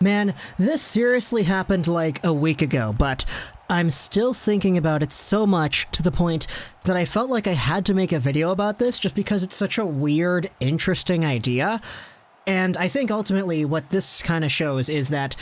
Man, this seriously happened like a week ago, but I'm still thinking about it so much to the point that I felt like I had to make a video about this just because it's such a weird, interesting idea. And I think ultimately what this kind of shows is that,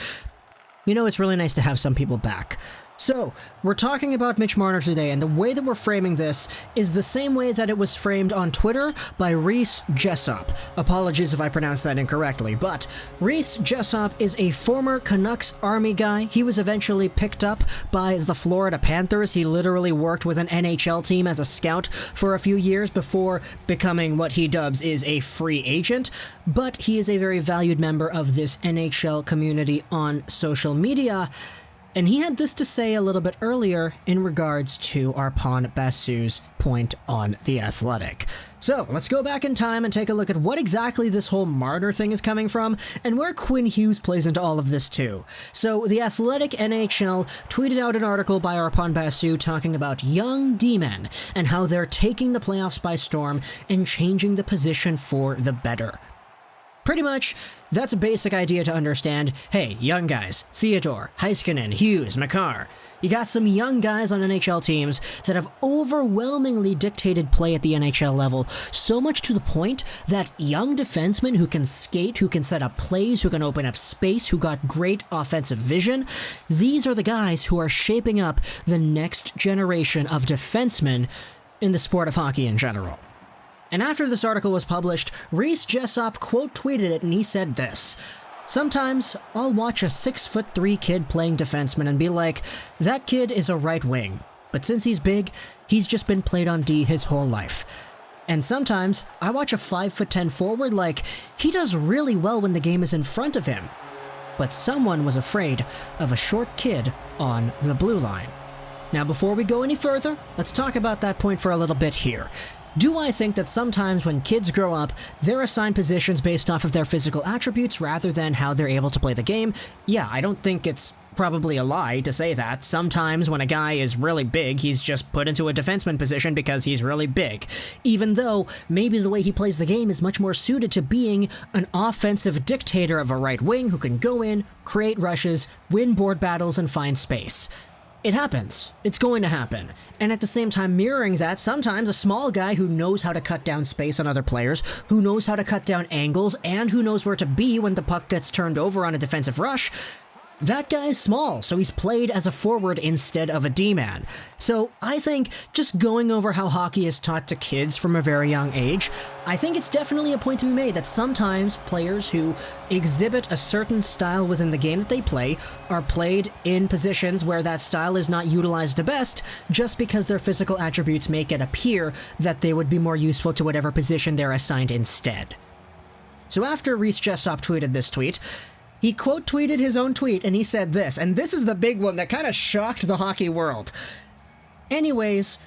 it's really nice to have some people back. So, we're talking about Mitch Marner today, and the way that we're framing this is the same way that it was framed on Twitter by Reese Jessop. Apologies if I pronounced that incorrectly, but Reese Jessop is a former Canucks Army guy. He was eventually picked up by the Florida Panthers. He literally worked with an NHL team as a scout for a few years before becoming what he dubs is a free agent, but he is a very valued member of this NHL community on social media. And he had this to say a little bit earlier in regards to Arpon Basu's point on The Athletic. So, let's go back in time and take a look at what exactly this whole Marner thing is coming from, and where Quinn Hughes plays into all of this too. So, The Athletic NHL tweeted out an article by Arpon Basu talking about young D-men and how they're taking the playoffs by storm and changing the position for the better. Pretty much, that's a basic idea to understand. Hey, young guys, Theodore, Heiskanen, Hughes, Makar. You got some young guys on NHL teams that have overwhelmingly dictated play at the NHL level, so much to the point that young defensemen who can skate, who can set up plays, who can open up space, who got great offensive vision, these are the guys who are shaping up the next generation of defensemen in the sport of hockey in general. And after this article was published, Reese Jessop quote-tweeted it and he said this: "Sometimes I'll watch a 6'3" kid playing defenseman and be like, that kid is a right wing. But since he's big, he's just been played on D his whole life. And sometimes I watch a 5'10" forward like, he does really well when the game is in front of him. But someone was afraid of a short kid on the blue line." Now before we go any further, let's talk about that point for a little bit here. Do I think that sometimes when kids grow up, they're assigned positions based off of their physical attributes rather than how they're able to play the game? Yeah, I don't think it's probably a lie to say that. Sometimes when a guy is really big, he's just put into a defenseman position because he's really big. Even though maybe the way he plays the game is much more suited to being an offensive dictator of a right wing who can go in, create rushes, win board battles, and find space. It happens. It's going to happen. And at the same time, mirroring that, sometimes a small guy who knows how to cut down space on other players, who knows how to cut down angles, and who knows where to be when the puck gets turned over on a defensive rush, that guy's small, so he's played as a forward instead of a D-man. So I think just going over how hockey is taught to kids from a very young age, I think it's definitely a point to be made that sometimes players who exhibit a certain style within the game that they play are played in positions where that style is not utilized the best just because their physical attributes make it appear that they would be more useful to whatever position they're assigned instead. So after Reese Jessop tweeted this tweet, he quote-tweeted his own tweet, and he said this, and this is the big one that kind of shocked the hockey world. Anyways,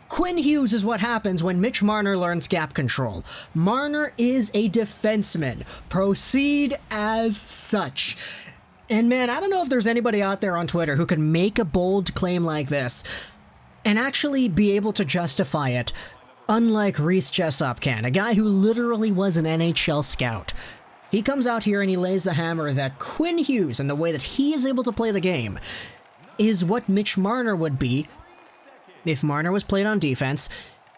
Quinn Hughes is what happens when Mitch Marner learns gap control. Marner is a defenseman. Proceed as such. And man, I don't know if there's anybody out there on Twitter who can make a bold claim like this and actually be able to justify it, unlike Reese Jessop can, a guy who literally was an NHL scout. He comes out here and he lays the hammer that Quinn Hughes and the way that he is able to play the game is what Mitch Marner would be if Marner was played on defense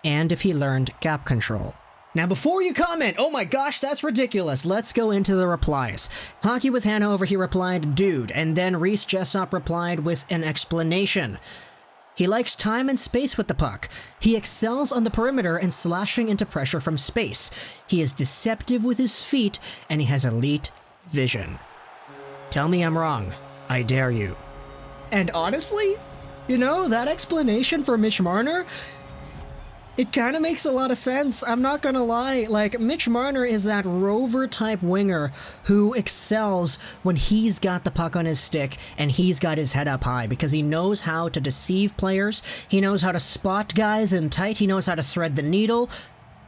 and if he learned gap control. Now before you comment, oh my gosh, that's ridiculous, let's go into the replies. Hockey with Hanover, he replied, dude, and then Reese Jessop replied with an explanation. He likes time and space with the puck. He excels on the perimeter and slashing into pressure from space. He is deceptive with his feet, and he has elite vision. Tell me I'm wrong. I dare you. And honestly, that explanation for Mitch Marner, it kind of makes a lot of sense. I'm not gonna lie. Like, Mitch Marner is that rover-type winger who excels when he's got the puck on his stick and he's got his head up high because he knows how to deceive players, he knows how to spot guys in tight, he knows how to thread the needle.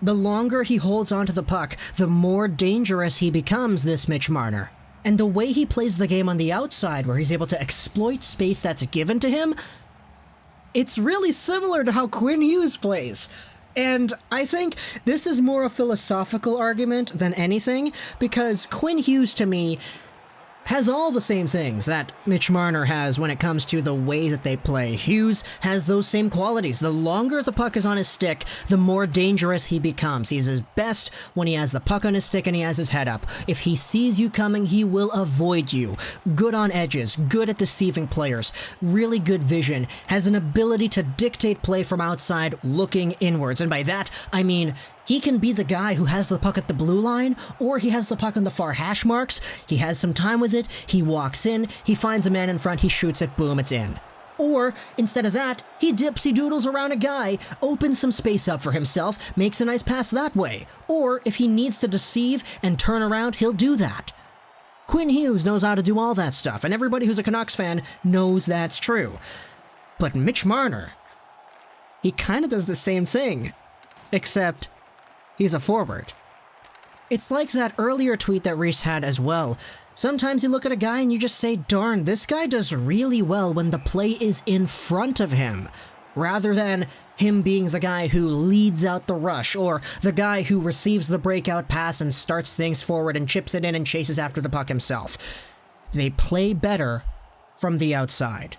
The longer he holds onto the puck, the more dangerous he becomes, this Mitch Marner. And the way he plays the game on the outside, where he's able to exploit space that's given to him, it's really similar to how Quinn Hughes plays. And I think this is more a philosophical argument than anything, because Quinn Hughes, to me, has all the same things that Mitch Marner has when it comes to the way that they play. Hughes has those same qualities. The longer the puck is on his stick, the more dangerous he becomes. He's his best when he has the puck on his stick and he has his head up. If he sees you coming, he will avoid you. Good on edges, good at deceiving players, really good vision, has an ability to dictate play from outside looking inwards. And by that, I mean he can be the guy who has the puck at the blue line, or he has the puck on the far hash marks, he has some time with it, he walks in, he finds a man in front, he shoots it, boom, it's in. Or, instead of that, he dipsy doodles around a guy, opens some space up for himself, makes a nice pass that way. Or, if he needs to deceive and turn around, he'll do that. Quinn Hughes knows how to do all that stuff, and everybody who's a Canucks fan knows that's true. But Mitch Marner, he kind of does the same thing, except he's a forward. It's like that earlier tweet that Reese had as well. Sometimes you look at a guy and you just say, darn, this guy does really well when the play is in front of him, rather than him being the guy who leads out the rush, or the guy who receives the breakout pass and starts things forward and chips it in and chases after the puck himself. They play better from the outside.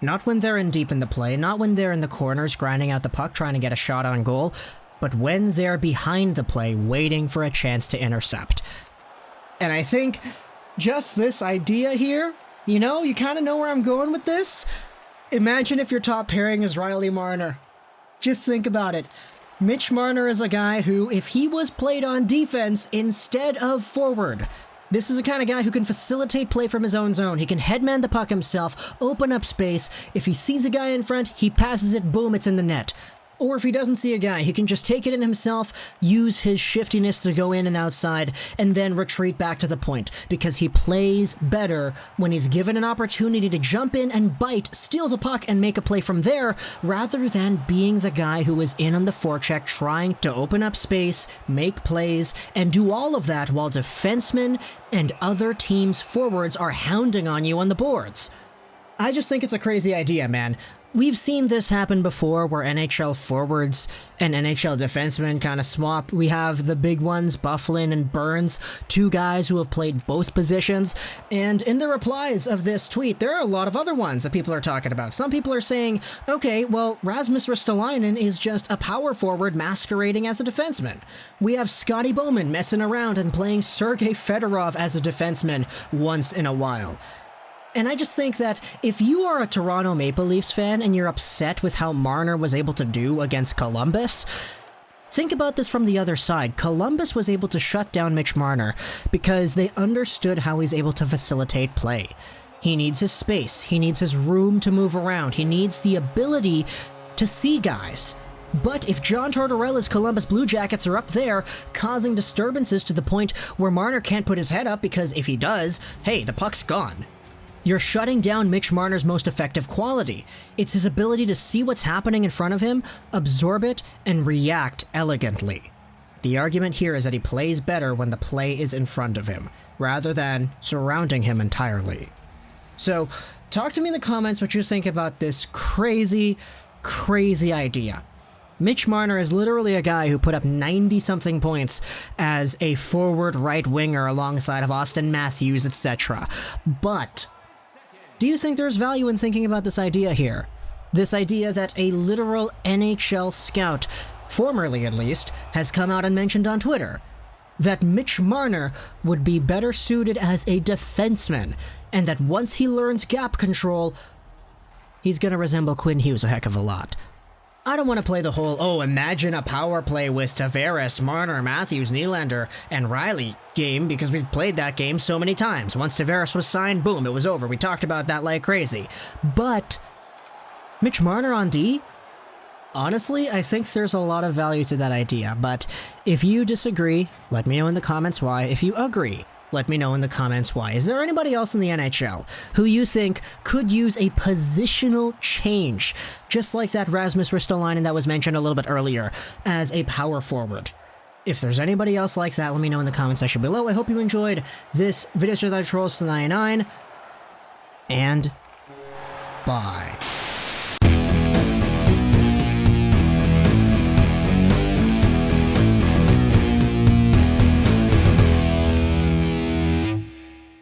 Not when they're in deep in the play, not when they're in the corners grinding out the puck trying to get a shot on goal, but when they're behind the play, waiting for a chance to intercept. And I think just this idea here, you kind of know where I'm going with this. Imagine if your top pairing is Riley Marner. Just think about it. Mitch Marner is a guy who, if he was played on defense instead of forward, this is the kind of guy who can facilitate play from his own zone. He can headman the puck himself, open up space. If he sees a guy in front, he passes it, boom, it's in the net. Or if he doesn't see a guy, he can just take it in himself, use his shiftiness to go in and outside, and then retreat back to the point, because he plays better when he's given an opportunity to jump in and bite, steal the puck, and make a play from there, rather than being the guy who is in on the forecheck trying to open up space, make plays, and do all of that while defensemen and other teams' forwards are hounding on you on the boards. I just think it's a crazy idea, man. We've seen this happen before where NHL forwards and NHL defensemen kind of swap. We have the big ones, Byfuglien and Burns, two guys who have played both positions. And in the replies of this tweet, there are a lot of other ones that people are talking about. Some people are saying, okay, well, Rasmus Ristolainen is just a power forward masquerading as a defenseman. We have Scotty Bowman messing around and playing Sergei Fedorov as a defenseman once in a while. And I just think that if you are a Toronto Maple Leafs fan and you're upset with how Marner was able to do against Columbus, think about this from the other side. Columbus was able to shut down Mitch Marner because they understood how he's able to facilitate play. He needs his space. He needs his room to move around. He needs the ability to see guys. But if John Tortorella's Columbus Blue Jackets are up there, causing disturbances to the point where Marner can't put his head up because if he does, hey, the puck's gone. You're shutting down Mitch Marner's most effective quality. It's his ability to see what's happening in front of him, absorb it, and react elegantly. The argument here is that he plays better when the play is in front of him, rather than surrounding him entirely. So, talk to me in the comments what you think about this crazy, crazy idea. Mitch Marner is literally a guy who put up 90-something points as a forward right winger alongside of Austin Matthews, etc. But do you think there's value in thinking about this idea here? This idea that a literal NHL scout, formerly at least, has come out and mentioned on Twitter that Mitch Marner would be better suited as a defenseman, and that once he learns gap control, he's gonna resemble Quinn Hughes a heck of a lot. I don't want to play the whole, imagine a power play with Tavares, Marner, Matthews, Nylander, and Riley game, because we've played that game so many times. Once Tavares was signed, boom, it was over. We talked about that like crazy. But Mitch Marner on D? Honestly, I think there's a lot of value to that idea, but if you disagree, let me know in the comments why. If you agree, let me know in the comments why. Is there anybody else in the NHL who you think could use a positional change, just like that Rasmus Ristolainen that was mentioned a little bit earlier, as a power forward? If there's anybody else like that, let me know in the comment section below. I hope you enjoyed this video. Trolls 99, and bye.